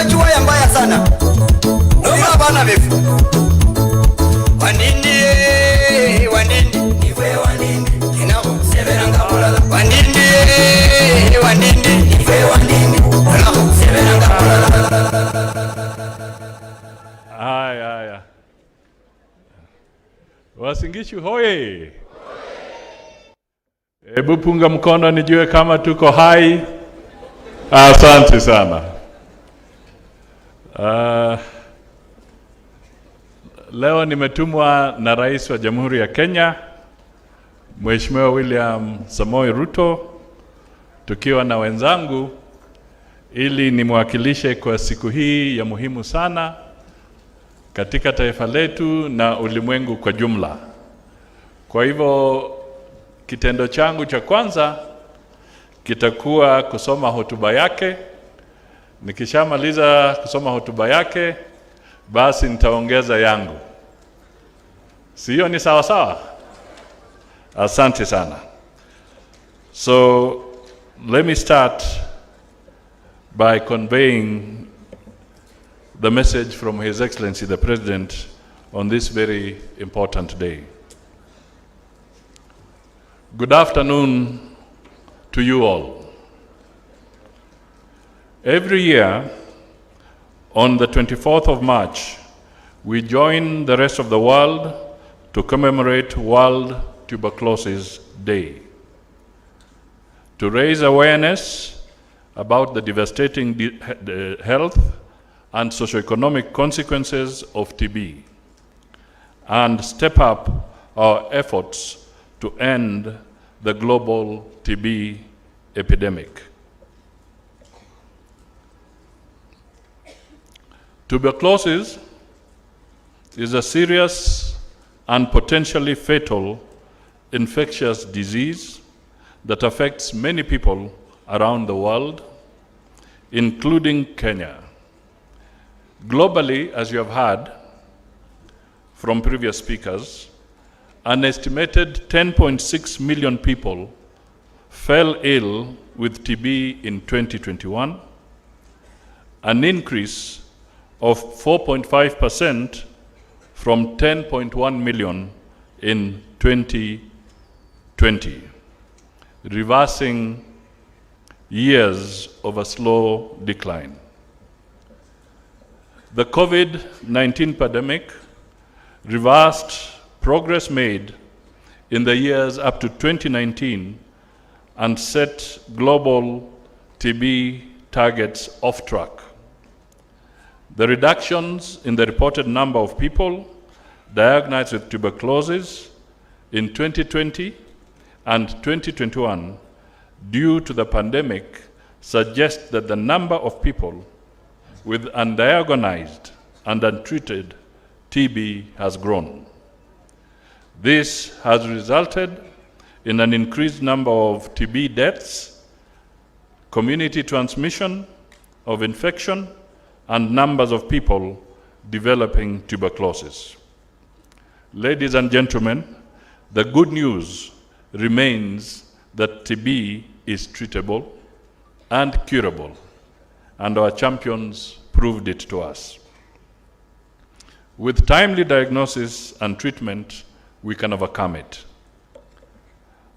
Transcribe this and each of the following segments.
tumechua ya mbaya sana. Ndio bana vifu. Wanindi niwe wanindi kinako severa ngapolala. Wanindi niwe wanindi kinako severa ngapolala. Haya. Wasingishu hoye. Hebu punga mkono nijue kama tuko hai. Asante sana. Leo nimetumwa na Rais wa Jamhuri ya Kenya, Mheshimiwa William Samoei Ruto, tukiwa na wenzangu, ili nimwakilishe kwa siku hii ya muhimu sana katika taifa letu na ulimwengu kwa jumla. Kwa hivyo kitendo changu cha kwanza kitakuwa kusoma hotuba yake. Nikishamaliza kusoma hotuba yake, basi nitaongeza yangu. Sio ni sawa sawa? Asante sana. So let me start by conveying the message from His Excellency the President on this very important day. Good afternoon to you all. Every year, on the 24th of March, we join the rest of the world to commemorate World Tuberculosis Day, to raise awareness about the devastating health and socioeconomic consequences of TB, and step up our efforts to end the global TB epidemic. Tuberculosis is a serious and potentially fatal infectious disease that affects many people around the world, including Kenya. Globally, as you have heard from previous speakers, an estimated 10.6 million people fell ill with TB in 2021, an increase of 4.5% from 10.1 million in 2020, reversing years of a slow decline. The COVID-19 pandemic reversed progress made in the years up to 2019 and set global TB targets off track. The reductions in the reported number of people diagnosed with tuberculosis in 2020 and 2021 due to the pandemic suggest that the number of people with undiagnosed and untreated TB has grown. This has resulted in an increased number of TB deaths, community transmission of infection, and numbers of people developing tuberculosis. Ladies and gentlemen, the good news remains that TB is treatable and curable, and our champions proved it to us. With timely diagnosis and treatment, we can overcome it.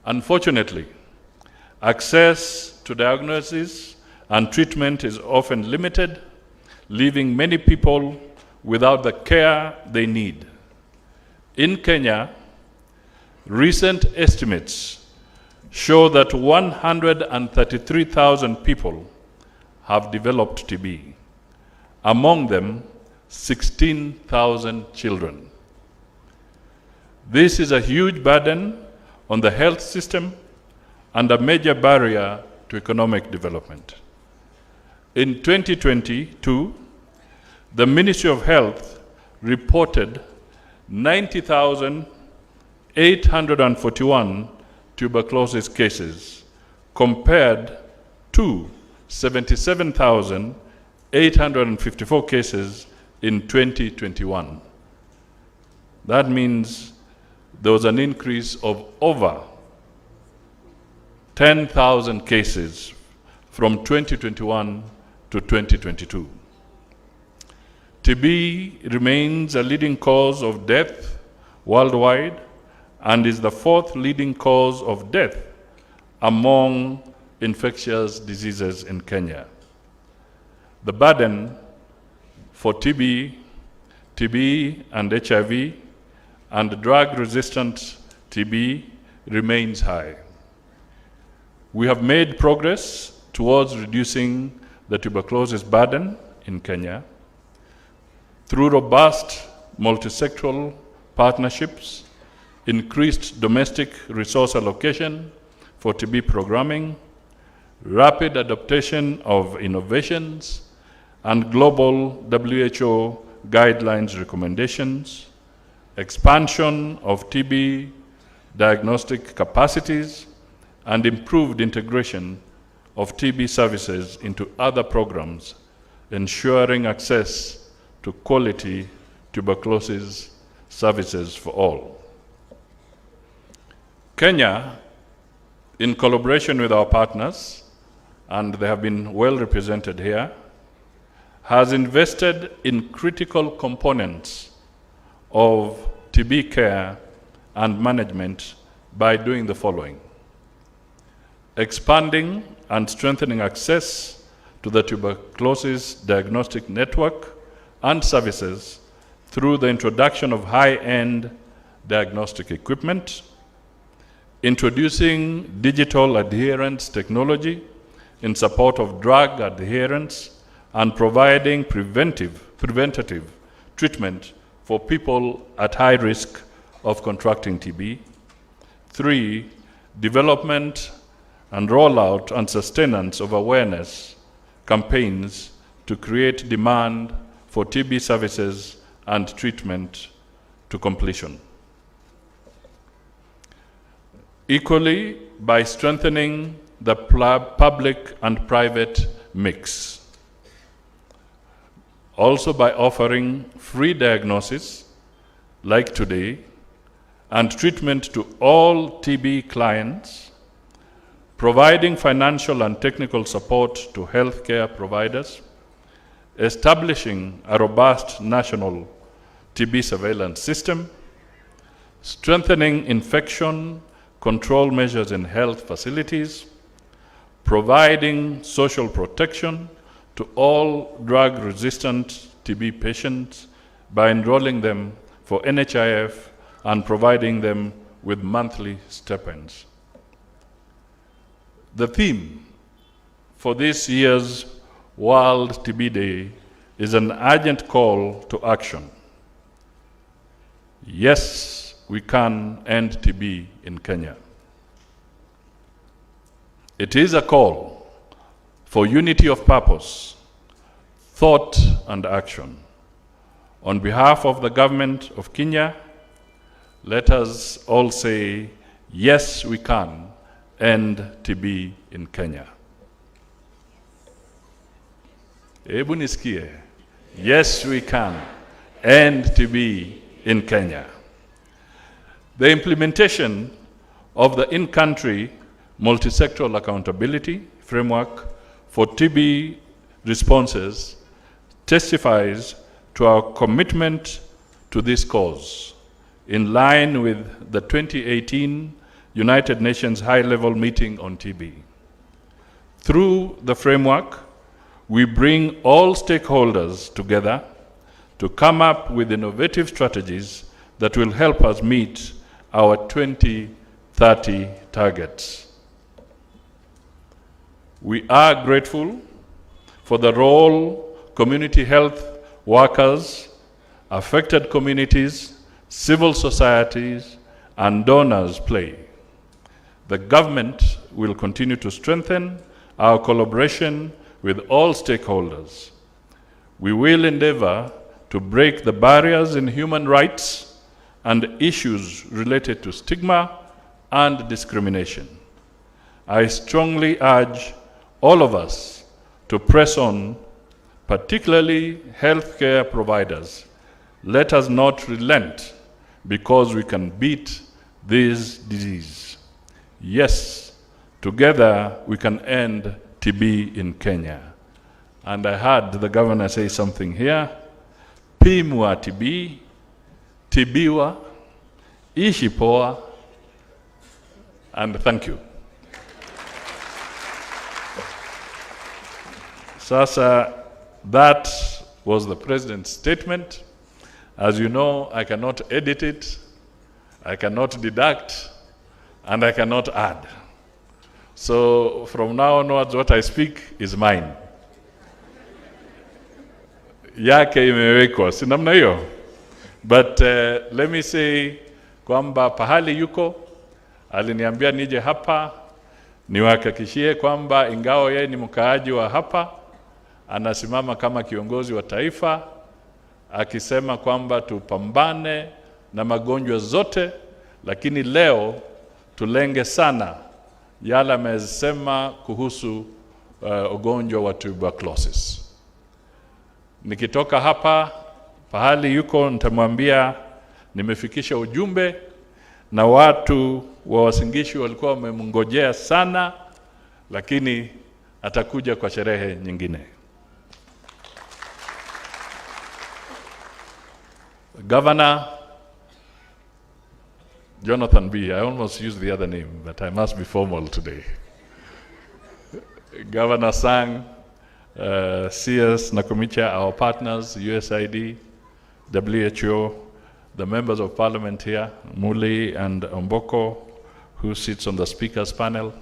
Unfortunately, access to diagnosis and treatment is often limited, leaving many people without the care they need. In Kenya, recent estimates show that 133,000 people have developed TB. Among them, 16,000 children. This is a huge burden on the health system and a major barrier to economic development. In 2022, the Ministry of Health reported 90,841 tuberculosis cases compared to 77,854 cases in 2021. That means there was an increase of over 10,000 cases from 2021 to 2022. TB remains a leading cause of death worldwide and is the fourth leading cause of death among infectious diseases in Kenya. The burden for TB and HIV and drug-resistant TB remains high. We have made progress towards reducing the tuberculosis burden in Kenya through robust multi-sectoral partnerships, increased domestic resource allocation for TB programming, rapid adaptation of innovations, and global WHO guidelines recommendations, expansion of TB diagnostic capacities, and improved integration of TB services into other programs, ensuring access to quality tuberculosis services for all. Kenya, in collaboration with our partners, and they have been well represented here, has invested in critical components of TB care and management by doing the following: expanding and strengthening access to the tuberculosis diagnostic network and services through the introduction of high-end diagnostic equipment, introducing digital adherence technology in support of drug adherence, and providing preventative treatment for people at high risk of contracting TB. 3, development and rollout and sustenance of awareness campaigns to create demand for TB services and treatment to completion. Equally, by strengthening the public and private mix. Also by offering free diagnosis, like today, and treatment to all TB clients, providing financial and technical support to healthcare providers, establishing a robust national TB surveillance system, strengthening infection control measures in health facilities, providing social protection to all drug-resistant TB patients by enrolling them for NHIF and providing them with monthly stipends. The theme for this year's World TB Day is an urgent call to action. Yes, we can end TB in Kenya. It is a call for unity of purpose, thought, and action. On behalf of the government of Kenya, let us all say, yes, we can end TB in Kenya. Hebu nisikie. Yes, we can end TB in Kenya. The implementation of the in-country multi-sectoral accountability framework for TB responses testifies to our commitment to this cause, in line with the 2018 United Nations High-Level Meeting on TB. Through the framework, we bring all stakeholders together to come up with innovative strategies that will help us meet our 2030 targets. We are grateful for the role community health workers, affected communities, civil societies, and donors play. The government will continue to strengthen our collaboration with all stakeholders. We will endeavor to break the barriers in human rights and issues related to stigma and discrimination. I strongly urge all of us to press on, particularly healthcare providers. Let us not relent because we can beat this disease. Yes, together we can end TB in Kenya. And I heard the governor say something here. pimwa TB, tibiwa, ishi poa, and thank you. Sasa, that was the President's statement. As you know, I cannot edit it, I cannot deduct, and I cannot add. So from now onwards, what I speak is mine. Yake imewekwa, si namna hiyo. But let me say kwamba pahali yuko, aliniambia nije hapa, niwahakikishie kwamba ingawa yeye ni mkaaji wa hapa, anasimama kama kiongozi wa taifa, akisema kwamba tupambane na magonjwa zote, lakini leo tulenge sana yale amesema kuhusu ugonjwa wa tuberculosis. Nikitoka hapa, pahali yuko, nitamwambia nimefikisha ujumbe, na watu wa Uasin Gishu walikuwa wamemngojea sana, lakini atakuja kwa sherehe nyingine. Governor Jonathan B. I almost used the other name, but I must be formal today. Governor Sang, CS Nakumicha, our partners, USAID, WHO, the members of parliament here, Muli and Omboko, who sits on the speakers panel,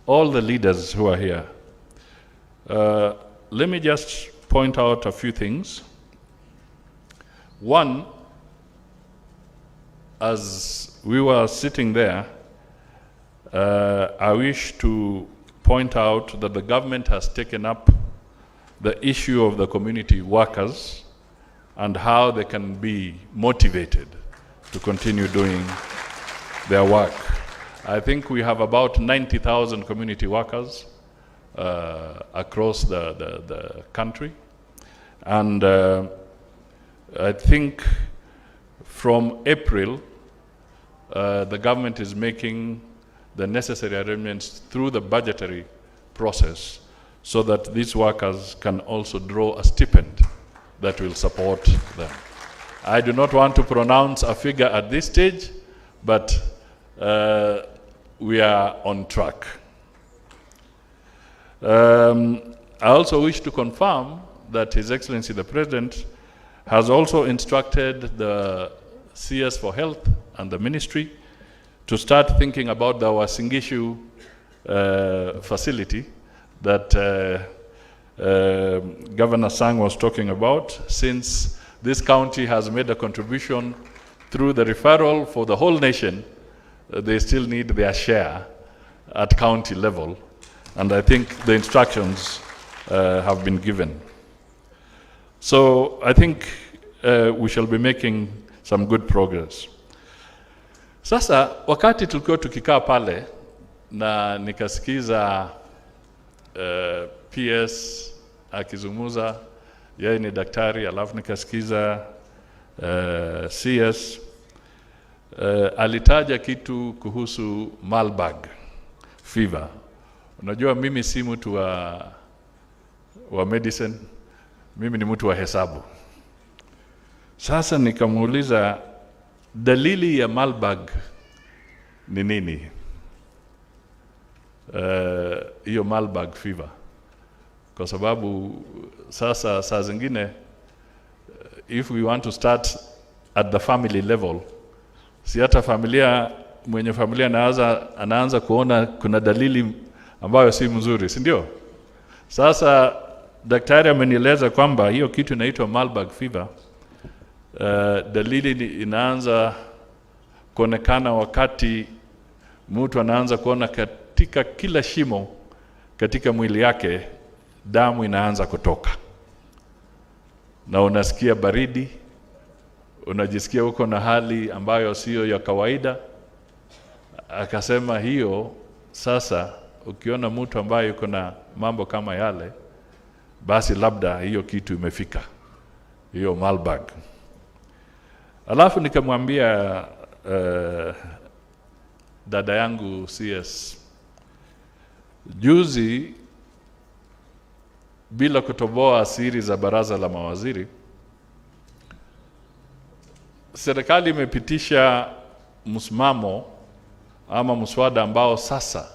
all the leaders who are here. Let me just point out a few things. One, as we were sitting there, I wish to point out that the government has taken up the issue of the community workers and how they can be motivated to continue doing their work. I think we have about 90,000 community workers across the country, and I think from April, the government is making the necessary arrangements through the budgetary process so that these workers can also draw a stipend that will support them. I do not want to pronounce a figure at this stage, but we are on track. I also wish to confirm that His Excellency the President has also instructed the CS for Health and the Ministry to start thinking about the Uasin Gishu facility that Governor Sang was talking about, since this county has made a contribution through the referral for the whole nation. They still need their share at county level, and I think the instructions have been given. So I think we shall be making some good progress. Sasa wakati tulikuwa tukikaa pale na nikasikiza PS akizungumza, yeye ni daktari, alafu nikasikiza CS alitaja kitu kuhusu Marburg fever. Unajua mimi si mtu wa medicine, mimi ni mtu wa hesabu. Sasa nikamuuliza dalili ya Marburg ni nini? Hiyo Marburg fever. Kwa sababu sasa saa zingine if we want to start at the family level, si hata familia, mwenye familia anaanza kuona kuna dalili ambayo si mzuri, si ndio? Sasa daktari amenieleza kwamba hiyo kitu inaitwa Marburg fever. Dalili inaanza kuonekana wakati mtu anaanza kuona katika kila shimo katika mwili yake damu inaanza kutoka, na unasikia baridi, unajisikia uko na hali ambayo sio ya kawaida. Akasema hiyo sasa, ukiona mtu ambaye yuko na mambo kama yale, basi labda hiyo kitu imefika, hiyo Marburg. Alafu nikamwambia dada yangu CS, juzi bila kutoboa siri za baraza la mawaziri, serikali imepitisha msimamo ama mswada ambao sasa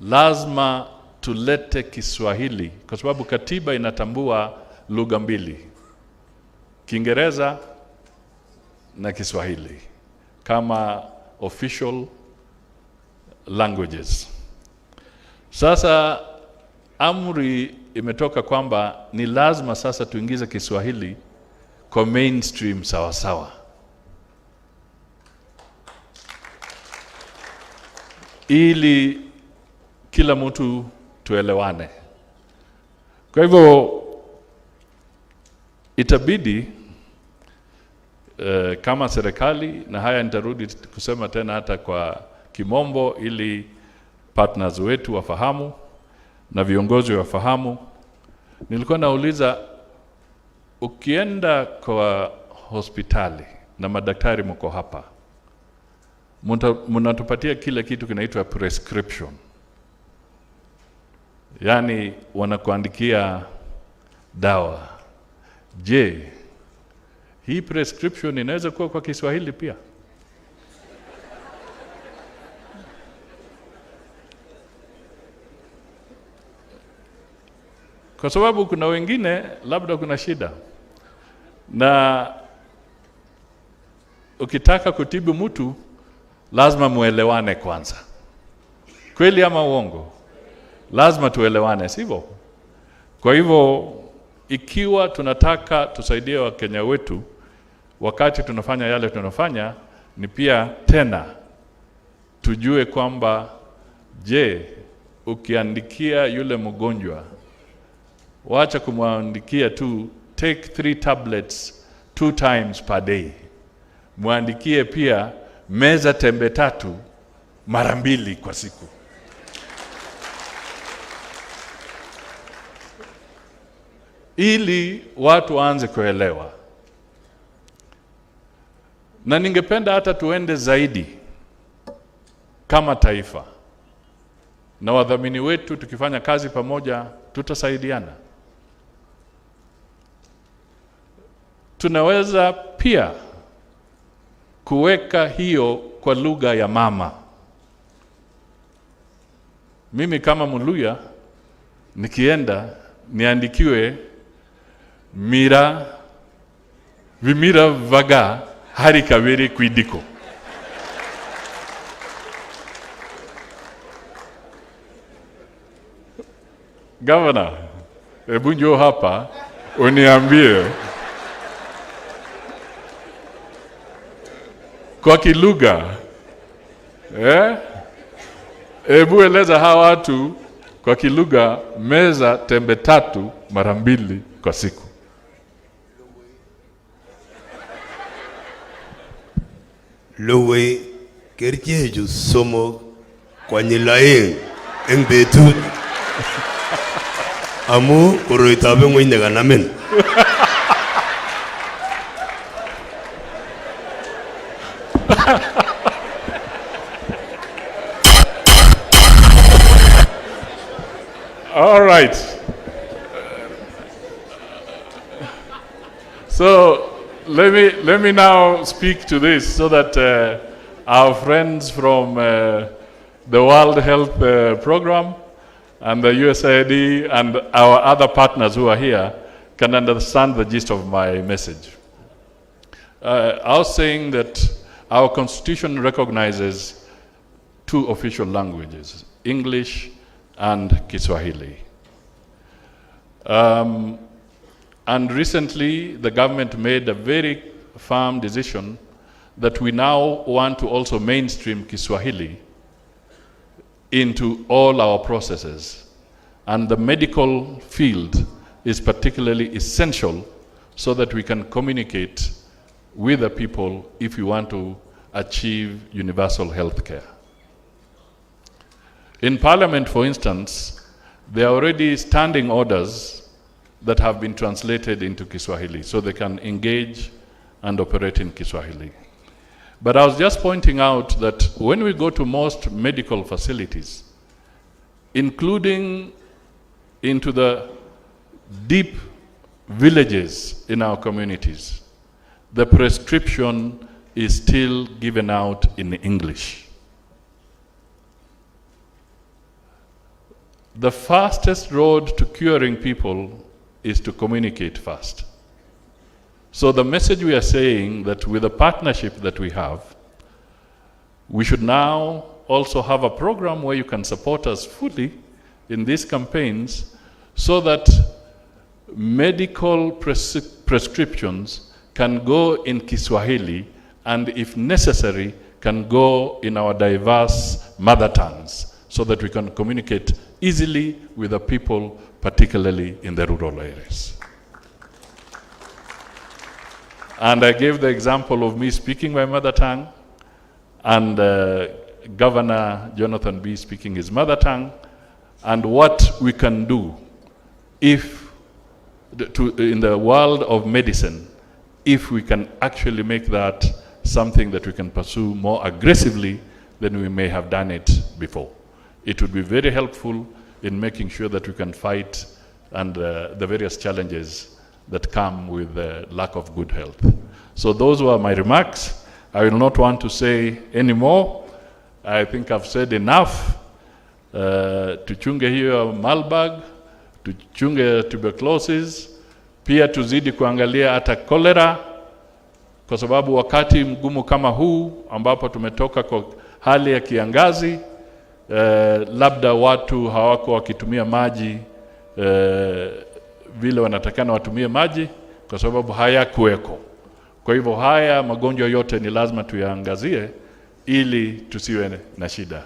lazima tulete Kiswahili, kwa sababu katiba inatambua lugha mbili, Kiingereza na Kiswahili kama official languages. Sasa amri imetoka kwamba ni lazima sasa tuingize Kiswahili kwa mainstream sawa sawa, ili kila mtu tuelewane. Kwa hivyo itabidi kama serikali, na haya nitarudi kusema tena hata kwa kimombo ili partners wetu wafahamu na viongozi wafahamu. Nilikuwa nauliza, ukienda kwa hospitali na madaktari mko hapa, mnatupatia kile kitu kinaitwa prescription. Yani wanakuandikia dawa. Je, hii prescription inaweza kuwa kwa Kiswahili pia? Kwa sababu kuna wengine labda kuna shida, na ukitaka kutibu mtu lazima muelewane kwanza. Kweli ama uongo? Lazima tuelewane, sivyo? Kwa hivyo ikiwa tunataka tusaidie Wakenya wetu wakati tunafanya yale tunafanya, ni pia tena tujue kwamba, je, ukiandikia yule mgonjwa, wacha kumwandikia tu take 3 tablets 2 times per day. Muandikie pia meza tembe 3 mara 2 kwa siku. Ili watu waanze kuelewa. Na ningependa hata tuende zaidi kama taifa, na wadhamini wetu tukifanya kazi pamoja tutasaidiana. Tunaweza pia kuweka hiyo kwa lugha ya mama. Mimi kama Muluya nikienda niandikiwe vimira vaga hari kabiri kwidiko. Governor, hebu njoo hapa uniambie kwa kilugha, hebu eleza hawa watu kwa kilugha meza tembe 3 mara 2 kwa siku. Lowe kercheju somo kwa nyilaeng eng betut amu koroitabe ngweny kanamen. All right. So let me now speak to this so that our friends from the World Health Program and the USAID and our other partners who are here can understand the gist of my message. I was saying that our constitution recognizes 2 official languages, English and Kiswahili. And recently, the government made a very firm decision that we now want to also mainstream Kiswahili into all our processes. And the medical field is particularly essential so that we can communicate with the people if we want to achieve universal health care. In Parliament, for instance, there are already standing orders that have been translated into Kiswahili, so they can engage and operate in Kiswahili. But I was just pointing out that when we go to most medical facilities, including into the deep villages in our communities, the prescription is still given out in English. The fastest road to curing people is to communicate fast. So the message we are saying that with the partnership that we have, we should now also have a program where you can support us fully in these campaigns so that medical prescriptions can go in Kiswahili and if necessary can go in our diverse mother tongues so that we can communicate easily with the people, particularly in the rural areas. And I gave the example of me speaking my mother tongue and Governor Jonathan B. speaking his mother tongue, and what we can do if, in the world of medicine, if we can actually make that something that we can pursue more aggressively than we may have done it before. It would be very helpful in making sure that we can fight and the various challenges that come with the lack of good health. So those were my remarks. I will not want to say any more. I think I've said enough. Tuchunge hiyo Marburg, tuchunge tuberculosis, pia tuzidi kuangalia hata cholera, kwa sababu wakati mgumu kama huu ambapo tumetoka kwa hali ya kiangazi, labda watu hawako wakitumia maji vile wanatakana watumie maji kwa sababu hayakuweko. Kwa hivyo haya magonjwa yote ni lazima tuyaangazie ili tusiwe na shida.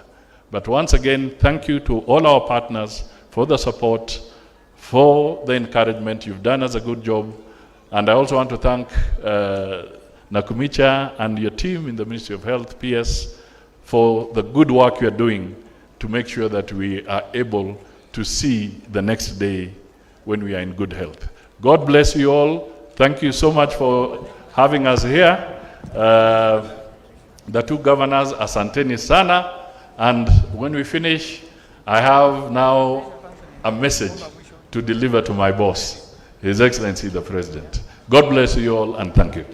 But once again, thank you to all our partners for the support, for the encouragement. You've done us a good job. And I also want to thank Nakumicha and your team in the Ministry of Health, PS, for the good work you are doing to make sure that we are able to see the next day when we are in good health. God bless you all. Thank you so much for having us here. The two governors, asanteni sana. And when we finish, I have now a message to deliver to my boss, His Excellency the President. God bless you all and thank you.